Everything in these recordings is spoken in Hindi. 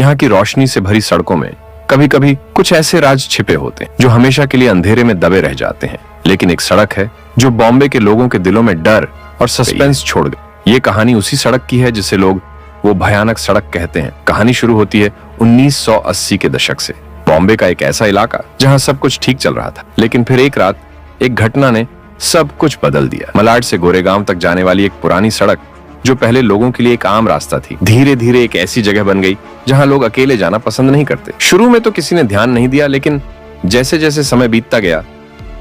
यहाँ की रोशनी से भरी सड़कों में कभी कभी कुछ ऐसे राज छिपे होते हैं जो हमेशा के लिए अंधेरे में दबे रह जाते हैं। लेकिन एक सड़क है जो बॉम्बे के लोगों के दिलों में डर और सस्पेंस छोड़ गई। ये कहानी उसी सड़क की है जिसे लोग वो भयानक सड़क कहते हैं। कहानी शुरू होती है 1980 के दशक से। बॉम्बे का एक ऐसा इलाका जहां सब कुछ ठीक चल रहा था, लेकिन फिर एक रात एक घटना ने सब कुछ बदल दिया। मलाड से गोरेगांव तक जाने वाली एक पुरानी सड़क जो पहले लोगों के लिए एक आम रास्ता थी, धीरे धीरे एक ऐसी जगह बन गई जहां लोग अकेले जाना पसंद नहीं करते। शुरू में तो किसी ने ध्यान नहीं दिया, लेकिन जैसे जैसे समय बीतता गया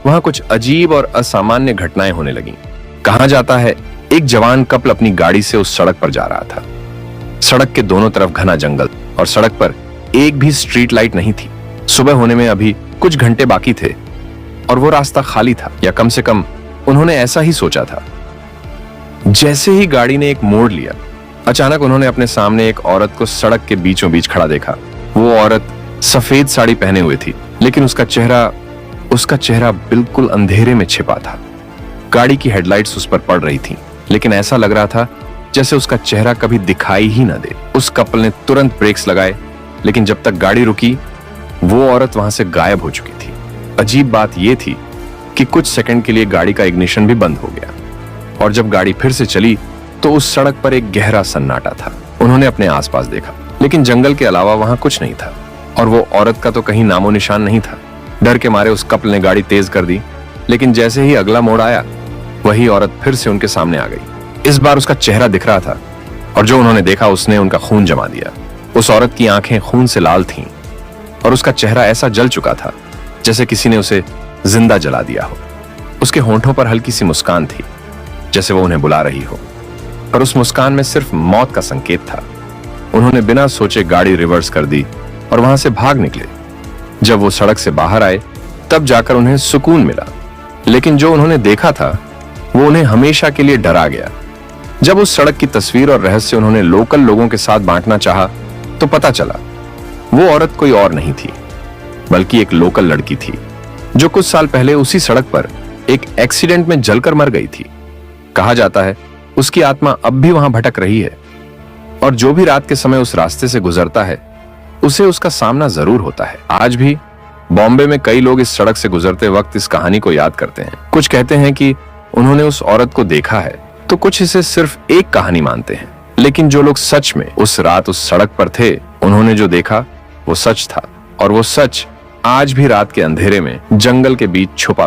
वहां कुछ अजीब और असामान्य घटनाएं होने लगीं। कहा जाता है एक जवान कपल अपनी गाड़ी से उस सड़क पर जा रहा था। सड़क के दोनों तरफ घना जंगल और सड़क पर एक भी स्ट्रीट लाइट नहीं थी। सुबह होने में अभी कुछ घंटे बाकी थे और वो रास्ता खाली था, या कम से कम उन्होंने ऐसा ही सोचा था। जैसे ही गाड़ी ने एक मोड़ लिया, अचानक उन्होंने अपने सामने एक औरत को सड़क के बीचों बीच खड़ा देखा। वो औरत सफेद साड़ी पहने हुए थी, लेकिन उसका चेहरा बिल्कुल अंधेरे में छिपा था। गाड़ी की हेडलाइट्स उस पर पड़ रही थीं, लेकिन ऐसा लग रहा था जैसे उसका चेहरा कभी दिखाई ही ना दे। उस कपल ने तुरंत ब्रेक्स लगाए, लेकिन जब तक गाड़ी रुकी वो औरत वहां से गायब हो चुकी थी। अजीब बात यह थी कि कुछ सेकंड के लिए गाड़ी का इग्निशन भी बंद हो गया, और जब गाड़ी फिर से चली तो उस सड़क पर एक गहरा सन्नाटा था। उन्होंने अपने आसपास देखा, लेकिन जंगल के अलावा वहां कुछ नहीं था, और वो औरत का तो कहीं नामो निशान नहीं था। डर के मारे उस कपल ने गाड़ी तेज कर दी, लेकिन जैसे ही अगला मोड़ आया वही औरत फिर से उनके सामने आ गई। इस बार उसका चेहरा दिख रहा था, और जो उन्होंने देखा उसने उनका खून जमा दिया। उस औरत की आंखें खून से लाल थीं, और उसका चेहरा ऐसा जल चुका था जैसे किसी ने उसे जिंदा जला दिया हो। उसके होंठों पर हल्की सी मुस्कान थी, जैसे वो उन्हें बुला रही हो, पर उस मुस्कान में सिर्फ मौत का संकेत था। उन्होंने बिना सोचे गाड़ी रिवर्स कर दी और वहां से भाग निकले। जब वो सड़क से बाहर आए तब जाकर उन्हें सुकून मिला, लेकिन जो उन्होंने देखा था वो उन्हें हमेशा के लिए डरा गया। जब उस सड़क की तस्वीर और रहस्य उन्होंने लोकल लोगों के साथ बांटना चाहा तो पता चला वो औरत कोई और नहीं थी, बल्कि एक लोकल लड़की थी जो कुछ साल पहले उसी सड़क पर एक एक्सीडेंट में जलकर मर गई थी। कहा जाता है उसकी आत्मा अब भी वहां भटक रही है, और जो भी रात के समय उस रास्ते से गुजरता है उसे उसका सामना जरूर होता है। आज भी बॉम्बे में कई लोग इस सड़क से गुजरते वक्त इस कहानी को याद करते हैं। कुछ कहते हैं कि उन्होंने उस औरत को देखा है, तो कुछ इसे सिर्फ एक कहानी मानते हैं। लेकिन जो लोग सच में उस रात उस सड़क पर थे, उन्होंने जो देखा वो सच था, और वो सच आज भी रात के अंधेरे में जंगल के बीच छुपा